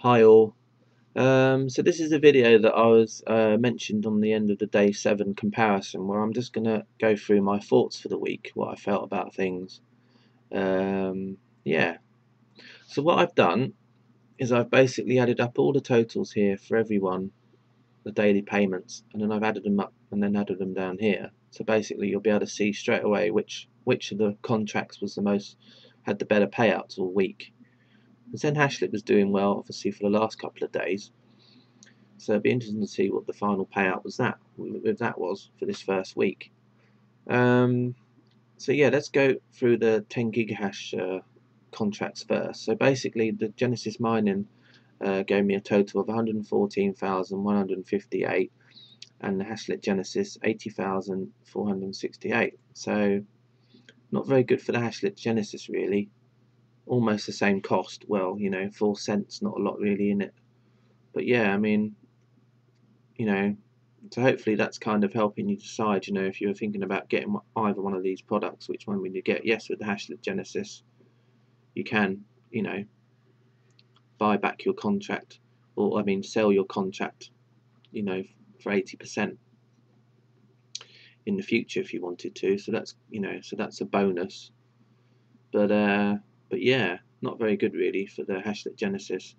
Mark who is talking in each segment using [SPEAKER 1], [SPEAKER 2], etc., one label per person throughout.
[SPEAKER 1] Hi all. So this is a video that I was mentioned on the end of the day 7 comparison, where I'm just gonna go through my thoughts for the week, what I felt about things. Yeah. So what I've done is I've basically added up all the totals here for everyone, the daily payments, and then I've added them up and then added them down here. So basically you'll be able to see straight away which of the contracts was had the better payouts all week. The Zen Hashlet was doing well, obviously, for the last couple of days. So it'd be interesting to see what the final payout was for this first week. So yeah, let's go through the 10 gigahash contracts first. So basically, the Genesis mining gave me a total of 114,158, and the Hashlet Genesis 80,468. So not very good for the Hashlet Genesis, really. Almost the same cost. Well, 4 cents, not a lot really in it. But yeah, I mean, so hopefully that's kind of helping you decide, if you're thinking about getting either one of these products, which one will you get. Yes, with the Hashlet Genesis, you can, buy back your contract, or I mean, sell your contract, for 80% in the future if you wanted to. So that's, so that's a bonus. But yeah, not very good really for the Hashlet Genesis.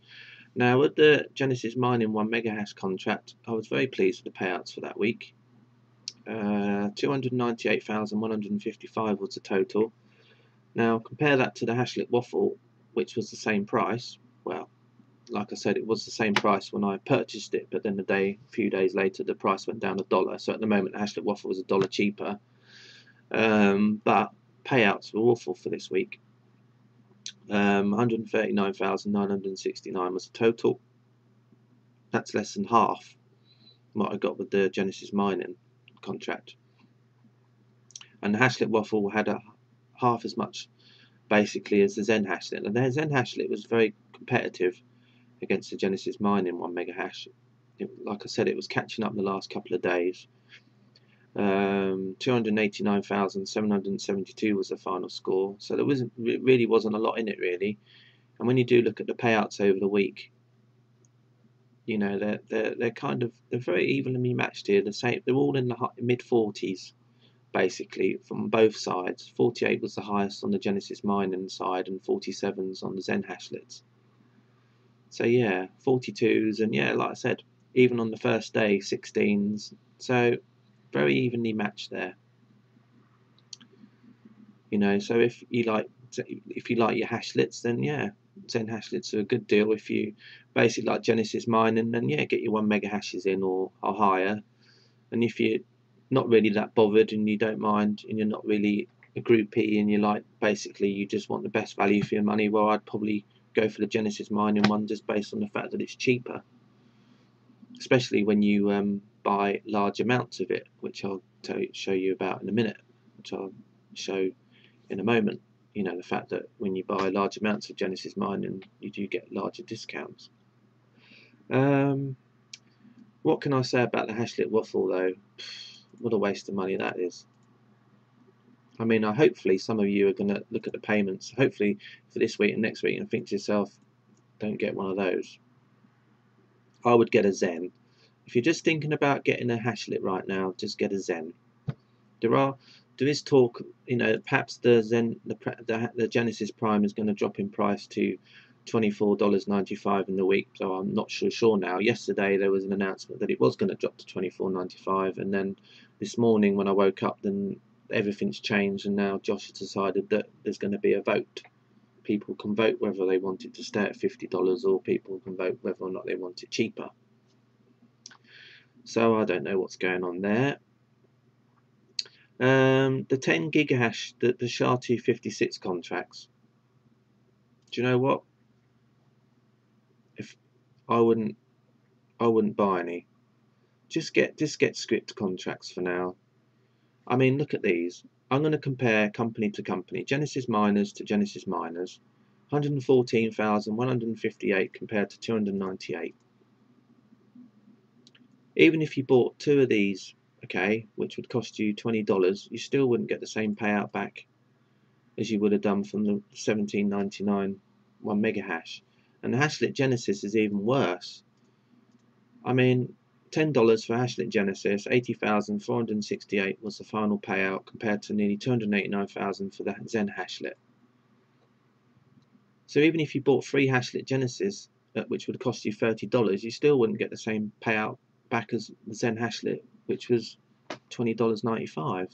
[SPEAKER 1] Now, with the Genesis mining 1 megahash contract, I was very pleased with the payouts for that week. 298,155 was the total. Now, compare that to the Hashlet Waffle, which was the same price. Well, like I said, it was the same price when I purchased it, but then a few days later, the price went down $1. So at the moment, the Hashlet Waffle was $1 cheaper. But payouts were awful for this week. 139,969 was the total. That's less than half what I got with the Genesis mining contract. And the Hashlet Waffle had half as much basically as the Zen Hashlet. And the Zen Hashlet was very competitive against the Genesis mining 1 megahash. Like I said, it was catching up the last couple of days. 289,772 was the final score. So there really wasn't a lot in it really. And when you do look at the payouts over the week, they're very evenly matched here. They're all in the mid 40s basically from both sides. 48 was the highest on the Genesis mining side, and 47s on the Zen Hashlets. So yeah, 42s, and yeah, like I said, even on the first day, 16s. So very evenly matched there. So if you like your Hashlets, then yeah, Zen Hashlets are a good deal. If you basically like Genesis mining, then yeah, get your 1 mega hashes in or higher. And if you're not really that bothered and you don't mind, and you're not really a groupie, and basically you just want the best value for your money, well, I'd probably go for the Genesis mining one, just based on the fact that it's cheaper, especially when you buy large amounts of it, which I'll show you about in a minute, which I'll show in a moment. The fact that when you buy large amounts of Genesis mining, you do get larger discounts. What can I say about the Hashlet Waffle though? What a waste of money that is. I mean, hopefully some of you are going to look at the payments, hopefully for this week and next week, and think to yourself, don't get one of those. I would get a Zen. If you're just thinking about getting a Hashlet right now, just get a Zen. There is talk, perhaps the Zen, the Genesis Prime is going to drop in price to $24.95 in the week, so I'm not sure now. Yesterday there was an announcement that it was going to drop to $24.95, and then this morning when I woke up, then everything's changed, and now Josh has decided that there's going to be a vote. People can vote whether they want it to stay at $50, or people can vote whether or not they want it cheaper. So I don't know what's going on there. The 10 gigahash, the SHA-256 contracts. Do you know what? If I wouldn't buy any. Just get scrypt contracts for now. I mean, look at these. I'm going to compare company to company. Genesis miners to Genesis miners. 114,158 compared to 298. Even if you bought 2 of these, okay, which would cost you $20, you still wouldn't get the same payout back as you would have done from the 17.99 1 megahash. And the Hashlet Genesis is even worse. I mean, $10 for Hashlet Genesis, 80,468 was the final payout, compared to nearly 289,000 for the Zen Hashlet. So even if you bought 3 Hashlet Genesis, which would cost you $30, you still wouldn't get the same payout back as the Zen Hashlet, which was $20.95. I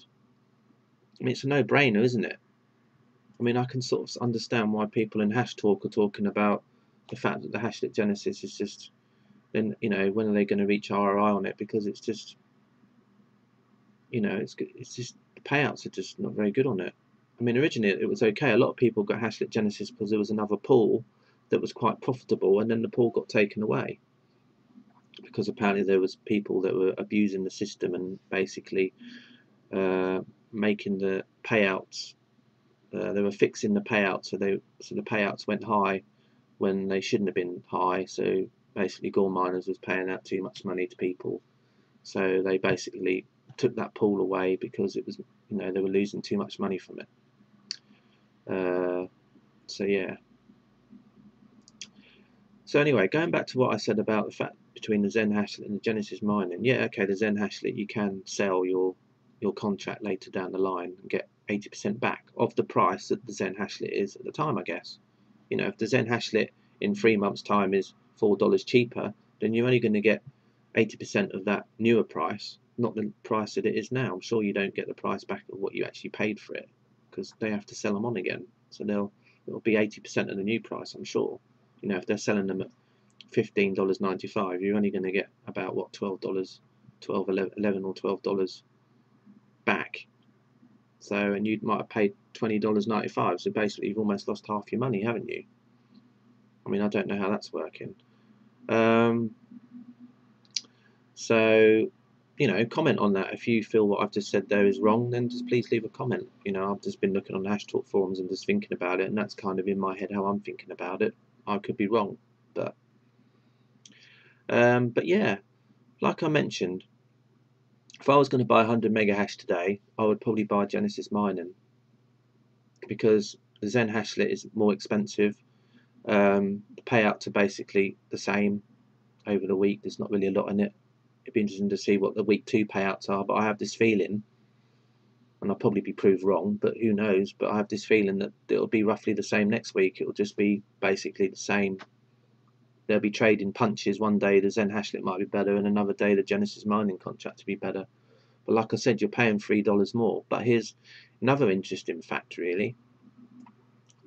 [SPEAKER 1] mean, it's a no-brainer, isn't it? I mean, I can sort of understand why people in Hash Talk are talking about the fact that the Hashlet Genesis is just, then, you know, when are they going to reach ROI on it? Because it's just, you know, it's just the payouts are just not very good on it. I mean, originally it was okay. A lot of people got Hashlet Genesis because there was another pool that was quite profitable, and then the pool got taken away because apparently there was people that were abusing the system and basically making the payouts. They were fixing the payouts, so the payouts went high when they shouldn't have been high. So basically, Gore Miners was paying out too much money to people, so they basically took that pool away because it was, you know, they were losing too much money from it. So yeah. So anyway, going back to what I said about the fact between the Zen Hashlet and the Genesis mining, yeah, okay, the Zen Hashlet, you can sell your contract later down the line and get 80% back of the price that the Zen Hashlet is at the time, I guess. You know, if the Zen Hashlet in 3 months' time is $4 cheaper, then you're only going to get 80% of that newer price, not the price that it is now. I'm sure you don't get the price back of what you actually paid for it, because they have to sell them on again. So it'll be 80% of the new price, I'm sure. You know, if they're selling them at $15.95, you're only going to get about, what, $11 or $12 back. So, and you might have paid $20.95, so basically you've almost lost half your money, haven't you? I mean, I don't know how that's working. So, you know, comment on that. If you feel what I've just said there is wrong, then just please leave a comment. You know, I've just been looking on the Hash Talk forums and just thinking about it, and that's kind of in my head how I'm thinking about it. I could be wrong, but yeah, like I mentioned, if I was going to buy 100 mega hash today, I would probably buy Genesis Mining, because the Zen Hashlet is more expensive. The payouts are basically the same over the week. There's not really a lot in it. It'd be interesting to see what the week 2 payouts are, but I have this feeling, and I'll probably be proved wrong, but who knows, but I have this feeling that it'll be roughly the same next week. It'll just be basically the same. They'll be trading punches. One day the Zen Hashlet might be better, and another day the Genesis Mining contract to be better. But like I said, you're paying $3 more. But here's another interesting fact, really.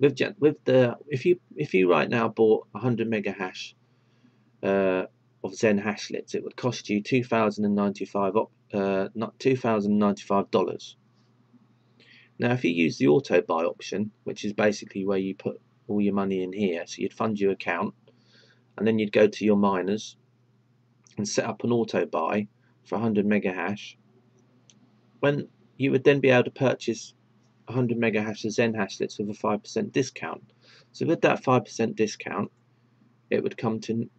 [SPEAKER 1] If you right now bought 100 mega hash of Zen Hashlets, it would cost you $2,095. Now, if you use the auto buy option, which is basically where you put all your money in here, so you'd fund your account, and then you'd go to your miners and set up an auto buy for 100 mega hash, when you would then be able to purchase 100 mega hash of Zen Hashlets with a 5% discount. So with that 5% discount, it would come to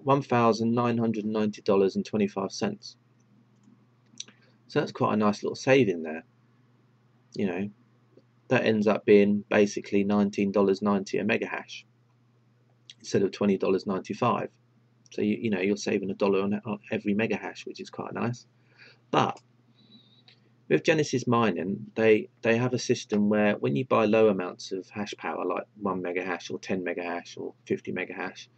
[SPEAKER 1] $1,990.25. So that's quite a nice little saving there. You know, that ends up being basically $19.90 a mega hash instead of $20.95. So you know, you're saving $1 on every mega hash, which is quite nice. But with Genesis Mining, they have a system where when you buy low amounts of hash power, like 1 mega hash or 10 mega hash or 50 mega hash,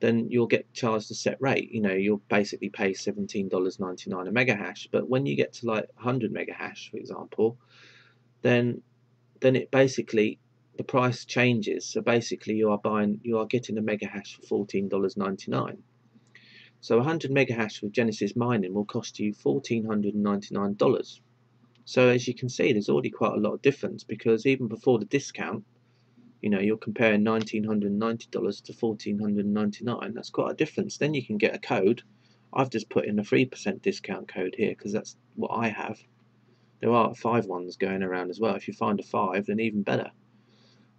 [SPEAKER 1] then you'll get charged a set rate. You know, you'll basically pay $17.99 a mega hash. But when you get to like 100 mega hash, for example, then it basically, the price changes. So basically you are getting a mega hash for $14.99. So 100 mega hash with Genesis Mining will cost you $1,499. So as you can see, there's already quite a lot of difference, because even before the discount, you know, you're comparing $1,990 to $1,499. That's quite a difference. Then you can get a code. I've just put in a 3% discount code here because that's what I have. There are 5 ones going around as well. If you find a 5, then even better.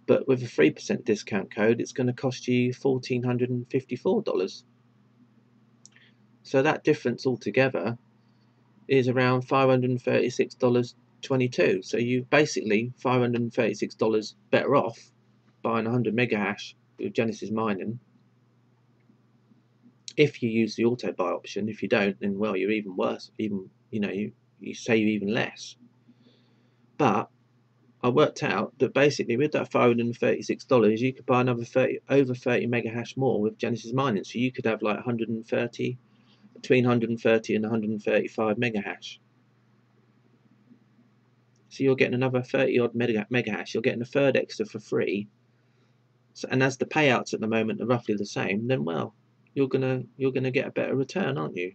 [SPEAKER 1] But with a 3% discount code, it's going to cost you $1,454. So that difference altogether is around $536.22. So you basically $536 better off buying 100 mega hash with Genesis mining, if you use the auto buy option. If you don't, then well, you're even worse. Even, you know, you save even less. But I worked out that basically with that $536, you could buy another over 30 mega hash more with Genesis mining. So you could have like 130, between 130 and 135 mega hash. So you're getting another 30 odd mega hash. You're getting a third extra for free. So, and as the payouts at the moment are roughly the same, then well, you're gonna get a better return, aren't you?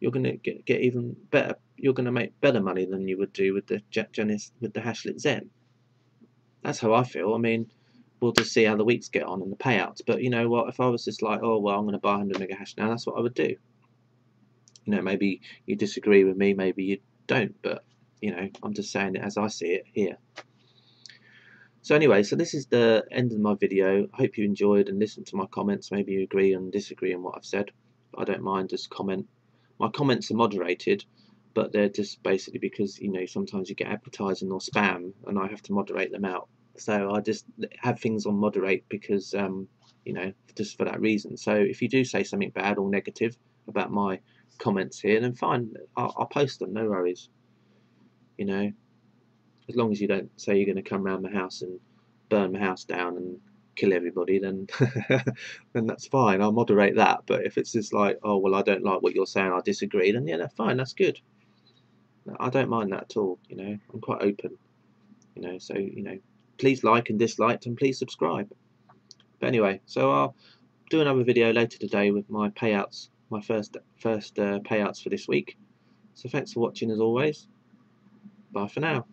[SPEAKER 1] You're gonna get even better. You're gonna make better money than you would do with the Hashlet Zen. That's how I feel. I mean, we'll just see how the weeks get on and the payouts. But you know what? If I was just like, oh well, I'm going to buy 100 mega hash now, that's what I would do. You know, maybe you disagree with me, maybe you don't, but you know, I'm just saying it as I see it here. So anyway, so this is the end of my video. I hope you enjoyed and listened to my comments. Maybe you agree and disagree on what I've said. I don't mind, just comment. My comments are moderated, but they're just basically because, you know, sometimes you get advertising or spam and I have to moderate them out. So I just have things on moderate because, you know, just for that reason. So if you do say something bad or negative about my comments here, then fine, I'll post them, no worries. You know, as long as you don't say you're going to come around my house and burn my house down and kill everybody, then then that's fine. I'll moderate that. But if it's just like, oh well, I don't like what you're saying, I disagree, then yeah, that's fine, that's good. I don't mind that at all. You know, I'm quite open. You know, so you know, please like and dislike and please subscribe. But anyway, so I'll do another video later today with my payouts, my first payouts for this week. So thanks for watching as always. Bye for now.